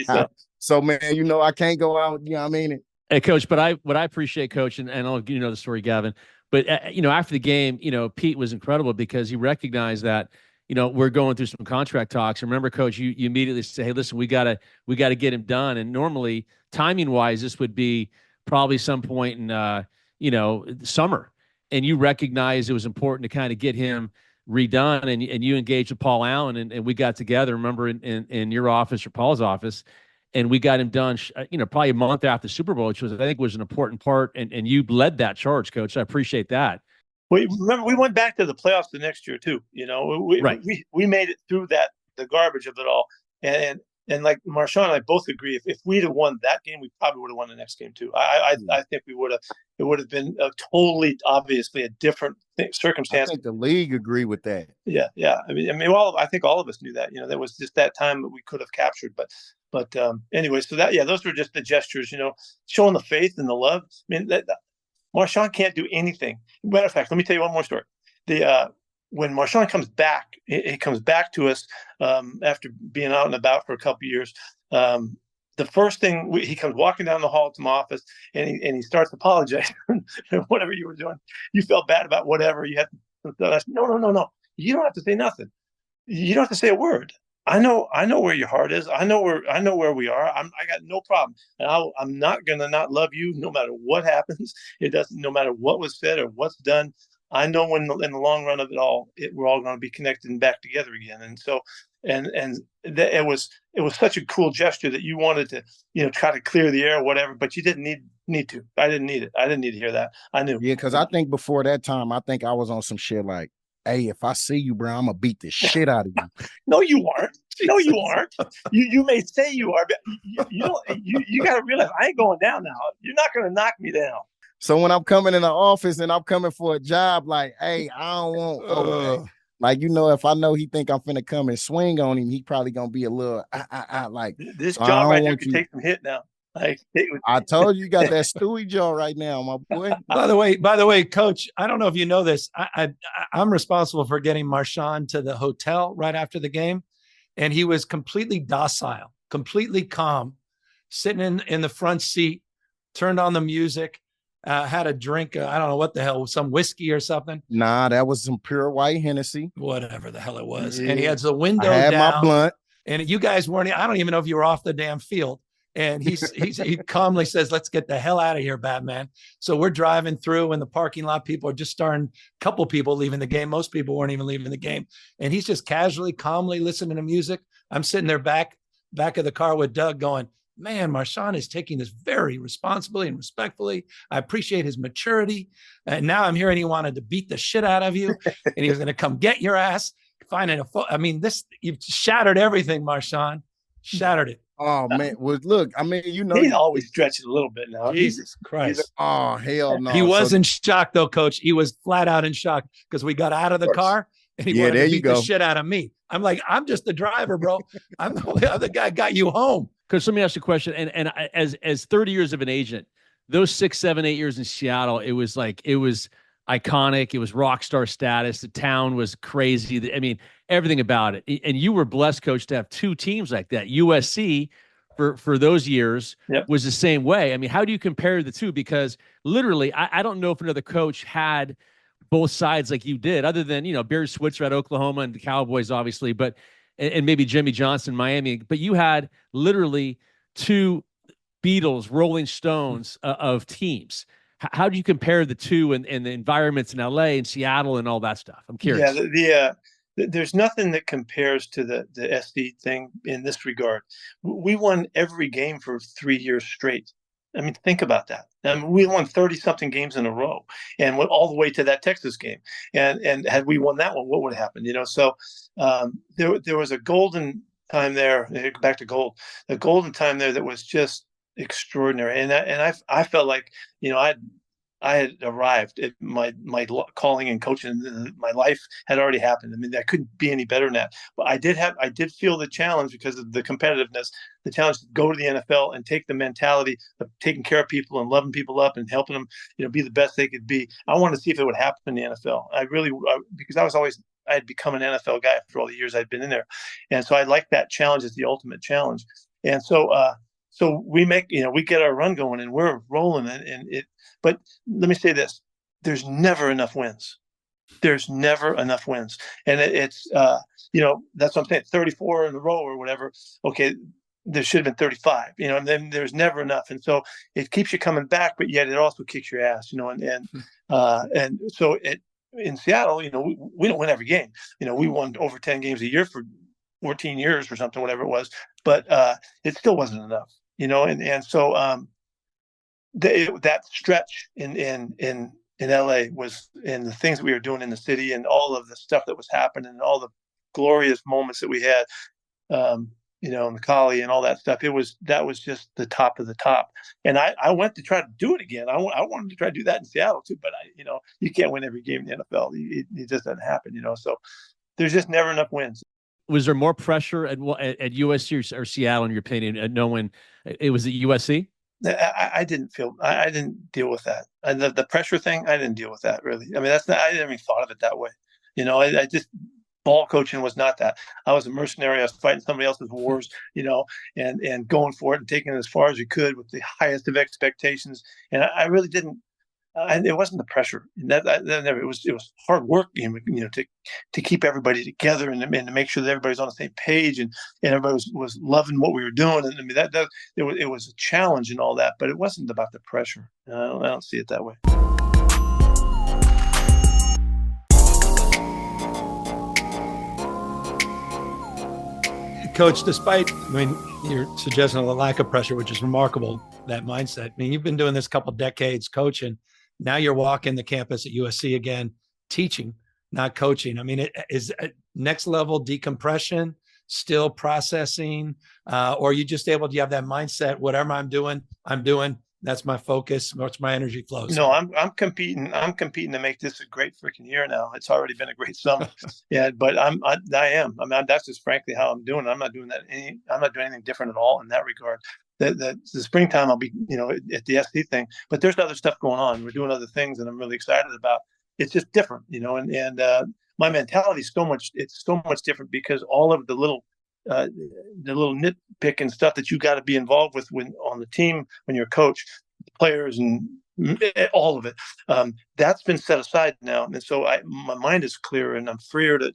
something. So, man, I can't go out, you know what I mean? Hey, Coach, but what I appreciate, Coach, and I'll the story, Gavin. But after the game, Pete was incredible because he recognized that we're going through some contract talks. Remember, Coach, you immediately say, "Hey, listen, we gotta get him done." And normally, timing wise, this would be probably some point in summer. And you recognize it was important to kind of get him redone, and you engaged with Paul Allen, and we got together. Remember in your office or Paul's office. And we got him done, probably a month after the Super Bowl, which I think was an important part. And you led that charge, Coach. I appreciate that. Remember, we went back to the playoffs the next year too. We made it through the garbage of it all. And like Marshawn and I both agree, if we'd have won that game, we probably would have won the next game too. I think we would have. It would have been totally, obviously, a different circumstance. I think the league agree with that. Yeah. I mean, I think all of us knew that. That was just that time that we could have captured. But anyway, so those were just the gestures. Showing the faith and the love. I mean, Marshawn can't do anything. Matter of fact, let me tell you one more story. When Marshawn comes back, he comes back to us after being out and about for a couple of years. The first thing he comes walking down the hall to my office, and he starts apologizing. Whatever you were doing, you felt bad about whatever you had. I said, no. You don't have to say nothing. You don't have to say a word. I know where your heart is. I know where we are. I got no problem. And I'm not gonna not love you no matter what happens. It doesn't. No matter what was said or what's done. I know in the long run of it all, we're all going to be connected and back together again. And so, it was such a cool gesture that you wanted to, try to clear the air or whatever, but you didn't need to. I didn't need it. I didn't need to hear that. I knew. Yeah, because I think before that time, I think I was on some shit like, hey, if I see you, bro, I'm gonna beat the shit out of you. No, you aren't. No, you aren't. You may say you are, but you got to realize I ain't going down now. You're not going to knock me down. So when I'm coming in the office and I'm coming for a job, like, hey, I don't want, like, if I know he think I'm finna come and swing on him, he probably gonna be a little, like this job right here can take some hit now. Like, I told you got that Stewie jaw right now, my boy. By the way, Coach, I don't know if you know this. I'm responsible for getting Marshawn to the hotel right after the game, and he was completely docile, completely calm, sitting in the front seat, turned on the music. Had a drink, I don't know what the hell, some whiskey or something. Nah, that was some pure white Hennessy. Whatever the hell it was. Yeah. And he had the window I had down. My blunt. And you guys weren't, I don't even know if you were off the damn field. And he calmly says, let's get the hell out of here, Batman. So we're driving through in the parking lot. People are just starting, a couple people leaving the game. Most people weren't even leaving the game. And he's just casually, calmly listening to music I'm sitting there back of the car with Doug going, man, Marshawn is taking this very responsibly and respectfully. I appreciate his maturity. And now I'm hearing he wanted to beat the shit out of you and he was going to come get your ass. You've shattered everything, Marshawn. Shattered it. Oh man, look, I mean, he's always stretching a little bit now. Jesus Christ. Oh hell no. He was in shock though, Coach. He was flat out in shock because we got out of the car and he wanted to beat the shit out of me. I'm like, I'm just the driver, bro. I'm the other guy got you home. Because let me ask you a question. And as 30 years of an agent, those 6, 7, 8 years in Seattle, it was iconic. It was rock star status. The town was crazy. I mean, everything about it. And you were blessed, Coach, to have 2 teams like that. USC for those years was the same way. I mean, how do you compare the two? Because literally, I don't know if another coach had both sides like you did, other than, Barry Switzer at Oklahoma and the Cowboys, obviously, but and maybe Jimmy Johnson, Miami. But you had literally 2 Beatles, Rolling Stones of teams. How do you compare the two and the environments in LA and Seattle and all that stuff? I'm curious. Yeah, there's nothing that compares to the SD thing in this regard. We won every game for 3 years straight. I mean, think about that. I mean, we won 30-something games in a row and went all the way to that Texas game. And had we won that one, what would have happened? So there was a golden time there. Back to gold. A golden time there that was just extraordinary. And I felt like, I had arrived at my calling and coaching. My life had already happened. I mean, that couldn't be any better than that. But I did feel the challenge because of the competitiveness, the challenge to go to the NFL and take the mentality of taking care of people and loving people up and helping them, be the best they could be. I wanted to see if it would happen in the NFL. Because I had become an NFL guy after all the years I'd been in there. And so I liked that challenge as the ultimate challenge. And so we we get our run going and we're rolling but let me say this, there's never enough wins. There's never enough wins. And it's that's what I'm saying, 34 in a row or whatever. Okay, there should have been 35, and then there's never enough. And so it keeps you coming back, but yet it also kicks your ass, and so in Seattle, we don't win every game. We won over 10 games a year for 14 years or something, whatever it was, but it still wasn't enough, and so that stretch in LA was, and the things that we were doing in the city and all of the stuff that was happening and all the glorious moments that we had, Macaulay and all that stuff. That was just the top of the top. And I went to try to do it again. I wanted to try to do that in Seattle too, but you can't win every game in the NFL. It just doesn't happen, So there's just never enough wins. Was there more pressure at USC or Seattle, in your opinion, knowing it was at USC? I didn't deal with that. The pressure thing, I didn't deal with that really. I mean, I didn't even thought of it that way. I just, ball coaching was not that. I was a mercenary. I was fighting somebody else's wars, and going for it and taking it as far as we could with the highest of expectations. And I really didn't. It wasn't the pressure. It was hard work, to keep everybody together and to make sure that everybody's on the same page and everybody was loving what we were doing. And I mean it was a challenge and all that, but it wasn't about the pressure. I don't see it that way. Coach, despite, you're suggesting the lack of pressure, which is remarkable, that mindset. I mean, you've been doing this a couple decades coaching. Now you're walking the campus at USC again, teaching, not coaching. I mean, it is next level decompression, still processing, or are you just able to have that mindset, whatever I'm doing, that's my focus, what's my energy flows. No, I'm competing to make this a great freaking year now. It's already been a great summer. Yeah, but I am. I mean, that's just frankly how I'm doing. I'm not doing that. I'm not doing anything different at all in that regard. The springtime I'll be, at the SD thing, but there's other stuff going on. We're doing other things and I'm really excited about. It's just different, and my mentality is so much different because all of the little nitpick and stuff that you got to be involved with when on the team, when you're a coach, players and all of it, that's been set aside now. And so my mind is clearer and I'm freer to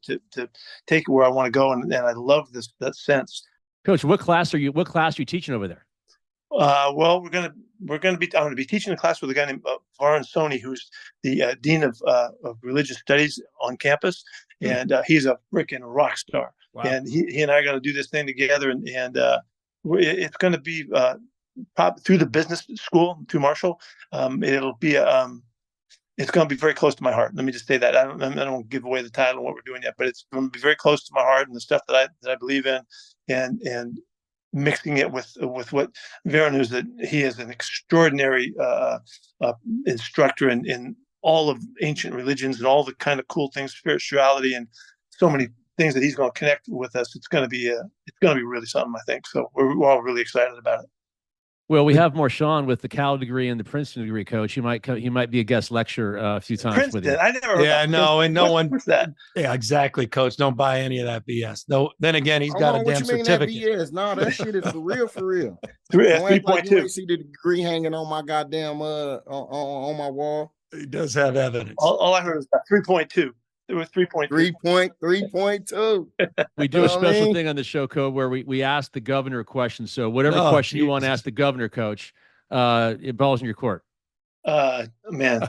take it where I want to go. And I love that sense. Coach, what class are you teaching over there? Well, I'm going to be teaching a class with a guy named Varun Soni, who's the dean of religious studies on campus, and he's a freaking rock star. Wow. And he and I are going to do this thing together, and it's going to be probably through the business school, through Marshall. It'll be it's going to be very close to my heart. Let me just say that. I don't give away the title of what we're doing yet, but it's going to be very close to my heart and the stuff that I believe in, and mixing it with what Vera knows, that he is an extraordinary instructor in all of ancient religions and all the kind of cool things, spirituality, and so many things that he's going to connect with us. It's going to be really something, I think. So we're all really excited about it. Well, we have Marshawn with the Cal degree and the Princeton degree, Coach. He might be a guest lecture a few times Princeton, with you. I never heard Yeah, no, and no one. What's that? Yeah, exactly, Coach. Don't buy any of that BS. No. Then again, he's got a damn certificate. No, that shit is for real, for real. 3.2. You ain't see the degree hanging on my goddamn on my wall. He does have evidence. All I heard was about 3.2. It was 3.2. 3.2. We do a special thing on the show, Code, where we ask the governor a question. So whatever question you want to ask the governor, Coach, it balls in your court. Man,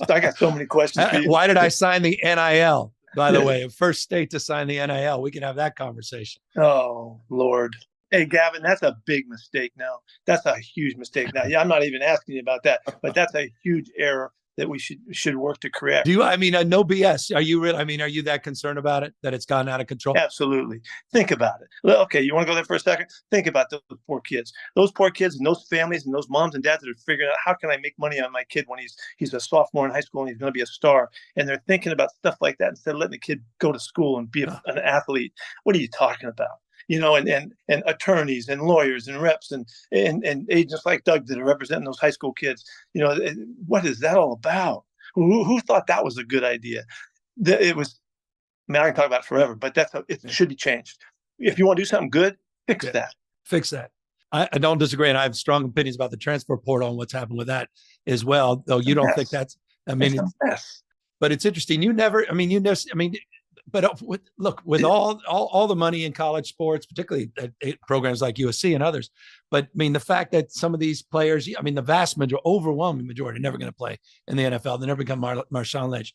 I got so many questions for you. Why did I sign the NIL? By the way, first state to sign the NIL. We can have that conversation. Oh, Lord. Hey, Gavin, that's a big mistake now. That's a huge mistake now. Yeah, I'm not even asking you about that, but that's a huge error that we should work to correct. No BS. Are you really? I mean, are you that concerned about it, that it's gotten out of control? Absolutely. Think about it. Okay, you want to go there for a second? Think about those poor kids and those families and those moms and dads that are figuring out, how can I make money on my kid when he's a sophomore in high school and he's going to be a star? And they're thinking about stuff like that instead of letting the kid go to school and be an athlete. What are you talking about? And attorneys and lawyers and reps and agents like Doug that are representing those high school kids. What is that all about? Who thought that was a good idea? It was. I mean, I can talk about it forever, but it should be changed. If you want to do something good, fix that. Fix that. I don't disagree, and I have strong opinions about the transfer portal and what's happened with that as well. Though you don't think that's. I mean, it's a mess. But it's interesting. But with all the money in college sports, particularly at programs like USC and others, but I mean, the fact that some of these players, I mean, the overwhelming majority are never going to play in the NFL. They never become Marshawn Lynch.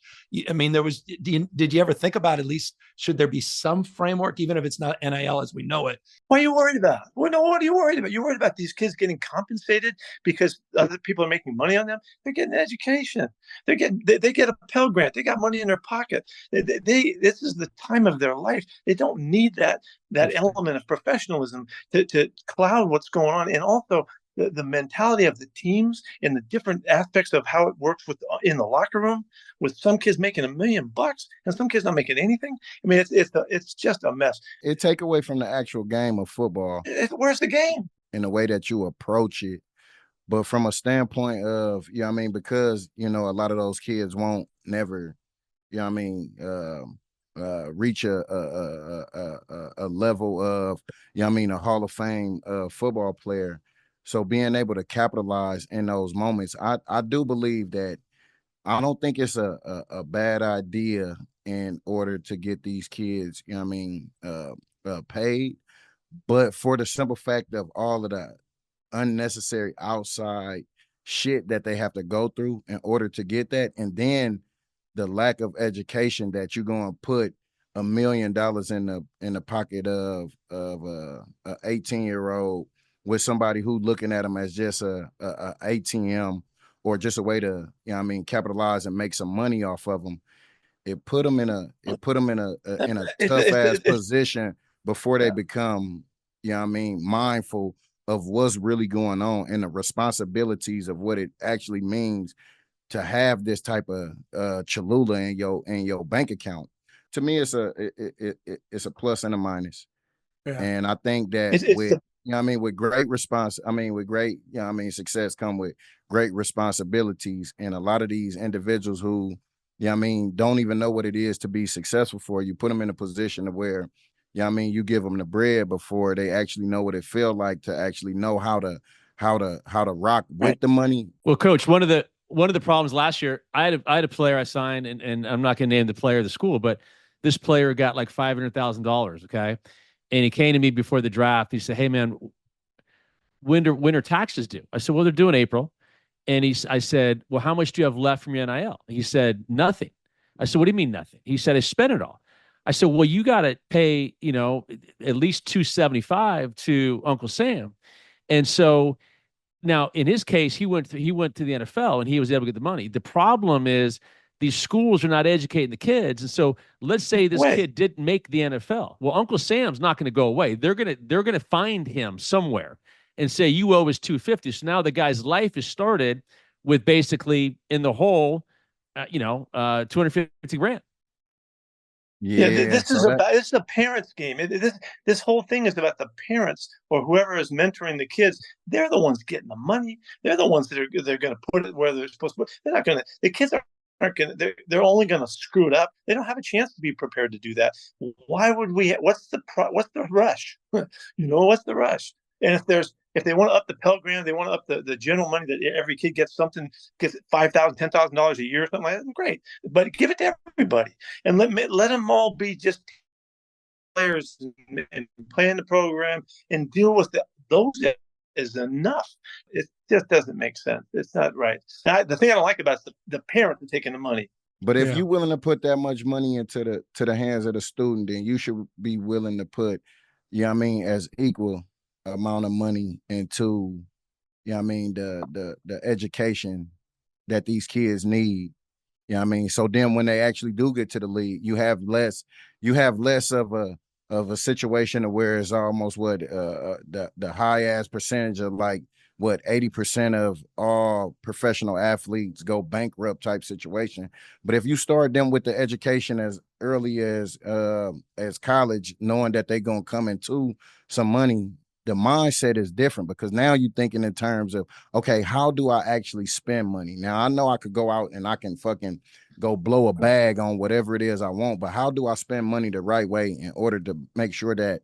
I mean, did you ever think about, at least, should there be some framework, even if it's not NIL as we know it? What are you worried about? Well, no, what are you worried about? You're worried about these kids getting compensated because other people are making money on them? They're getting an education. They get a Pell Grant. They got money in their pocket. This is the time of their life. They don't need that element of professionalism to cloud what's going on. And also the mentality of the teams and the different aspects of how it works in the locker room, with some kids making $1 million and some kids not making anything. I mean, it's just a mess. It take away from the actual game of football. Where's the game? In the way that you approach it. But from a standpoint of, because, a lot of those kids won't never, reach a level of, a Hall of Fame football player. So being able to capitalize in those moments, I do believe that I don't think it's a bad idea in order to get these kids, paid. But for the simple fact of all of the unnecessary outside shit that they have to go through in order to get that, and then the lack of education that you're going to put $1 million in the pocket of a 18-year-old with somebody who looking at them as just a ATM or just a way to capitalize and make some money off of them. It put them in a tough ass position before they become mindful of what's really going on and the responsibilities of what it actually means to have this type of Cholula in your bank account. To me, it's a plus and a minus. Yeah. And I think that with great success come with great responsibilities. And a lot of these individuals who, don't even know what it is to be successful for, you put them in a position of where, you give them the bread before they actually know what it feels like to actually know how to rock with the money. Well, Coach, one of the problems last year, I had a player I signed, and I'm not going to name the player of the school, but this player got like $500,000. Okay. And he came to me before the draft. He said, "Hey man, when are taxes due?" I said, "Well, they're due in April." And I said, "Well, how much do you have left from your NIL?" He said, "Nothing." I said, "What do you mean nothing?" He said, "I spent it all." I said, well, you got to pay, at least $275 to Uncle Sam. And so now in his case, he went to the NFL and he was able to get the money. The problem is these schools are not educating the kids. And so let's say this kid didn't make the NFL. Well, Uncle Sam's not going to go away. They're going to find him somewhere and say, you owe us $250. So now the guy's life is started with basically in the hole, $250,000. Yeah, this is a parents' game. This whole thing is about the parents or whoever is mentoring the kids. They're the ones getting the money. They're the ones that they're going to put it where they're supposed to put it. They're not going to. The kids aren't going to. They're only going to screw it up. They don't have a chance to be prepared to do that. Why would we? What's the rush? What's the rush? And if they want to up the Pell Grant, they want to up the general money that every kid gets $5,000, $10,000 a year or something like that. Great, but give it to everybody and let them all be just players and play in the program and deal with those is enough. It just doesn't make sense. It's not right. Now, the thing I don't like about it is the parents are taking the money. But if you're willing to put that much money into the hands of the student, then you should be willing to put, as equal amount of money into the education that these kids need. So then when they actually do get to the league, you have less of a situation where it's almost the high ass percentage of 80% of all professional athletes go bankrupt type situation. But if you start them with the education as early as college, knowing that they're gonna come into some money, the mindset is different because now you're thinking in terms of, okay, how do I actually spend money? Now I know I could go out and I can fucking go blow a bag on whatever it is I want, but how do I spend money the right way in order to make sure that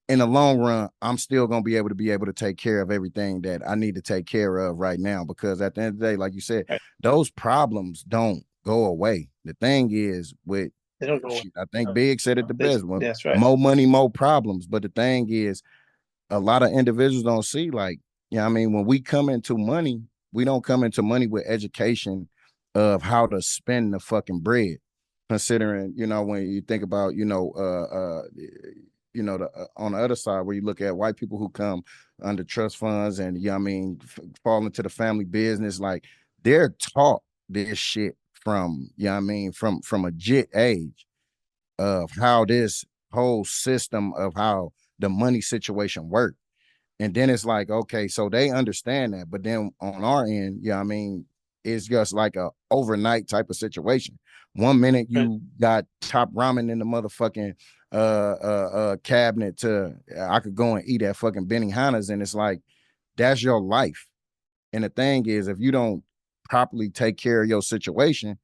in the long run, I'm still going to be able to take care of everything that I need to take care of right now? Because at the end of the day, like you said, those problems don't go away. The thing is they don't go away. I think Big said it the best. That's right. More money, more problems. But the thing is, a lot of individuals don't see when we come into money, we don't come into money with education of how to spend the fucking bread. Considering, when you think about, on the other side where you look at white people who come under trust funds and, fall into the family business, they're taught this shit from a jit age of how this whole system of how the money situation work. And then it's okay, so they understand that. But then on our end, it's just like a overnight type of situation. 1 minute you got top ramen in the motherfucking cabinet I could go and eat at fucking Benihana's, and it's that's your life. And the thing is, if you don't properly take care of your situation,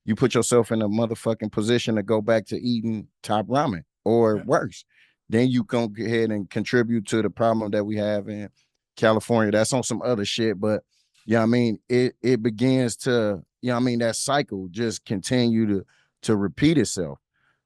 you put yourself in a motherfucking position to go back to eating top ramen or worse. Then you can go ahead and contribute to the problem that we have in California. That's on some other shit, but it begins to, that cycle just continue to repeat itself.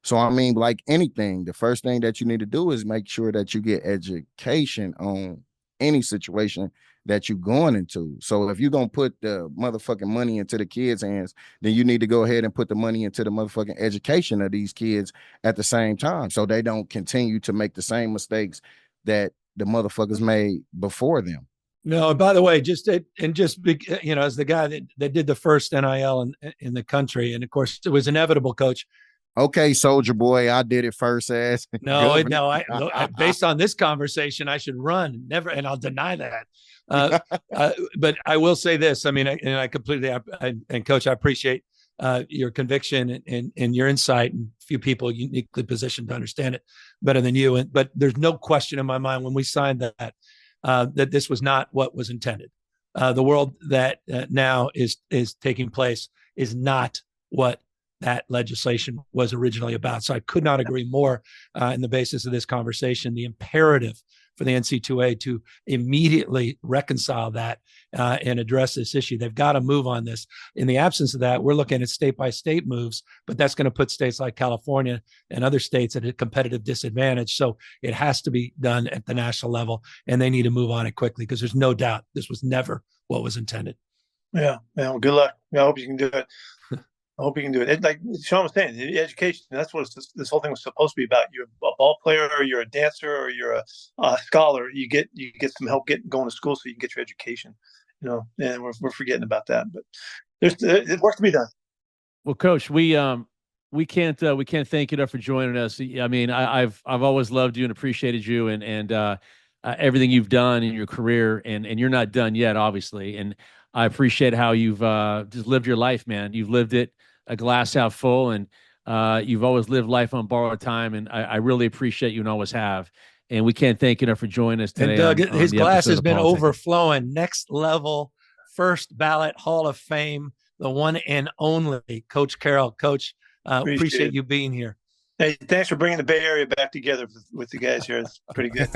So like anything, the first thing that you need to do is make sure that you get education on any situation that you're going into. So if you're going to put the motherfucking money into the kids' hands, then you need to go ahead and put the money into the motherfucking education of these kids at the same time, so they don't continue to make the same mistakes that the motherfuckers made before them. No, by the way, as the guy that did the first NIL in the country, and of course it was inevitable, Coach. Okay, Soldier Boy, I did it first. Based on this conversation, I should run. Never, and I'll deny that. But I will say this. I completely, and Coach, I appreciate your conviction and your insight, and few people uniquely positioned to understand it better than you. But there's no question in my mind when we signed that this was not what was intended. The world that now is taking place is not what that legislation was originally about. So I could not agree more in the basis of this conversation. The imperative for the NC2A to immediately reconcile that and address this issue. They've got to move on this. In the absence of that, we're looking at state-by-state moves, but that's going to put states like California and other states at a competitive disadvantage. So it has to be done at the national level, and they need to move on it quickly because there's no doubt this was never what was intended. Yeah. Well, good luck. I hope you can do it. I hope you can do it. Like Sean was saying, the education, that's what this whole thing was supposed to be about. You're a ball player, or you're a dancer, or you're a scholar. You get some help going to school so you can get your education. And we're forgetting about that. But there's work to be done. Well, Coach, we can't thank you enough for joining us. I mean, I've always loved you and appreciated you and everything you've done in your career, and you're not done yet, obviously. And I appreciate how you've just lived your life, man. You've lived it a glass half full, and you've always lived life on borrowed time. And I really appreciate you and always have. And we can't thank you enough for joining us today. And Doug, on his the glass episode has of been Politickin. overflowing. Next level, first ballot Hall of Fame, the one and only Coach Carroll. Coach, appreciate you being here. Hey, thanks for bringing the Bay Area back together with the guys here. It's pretty good.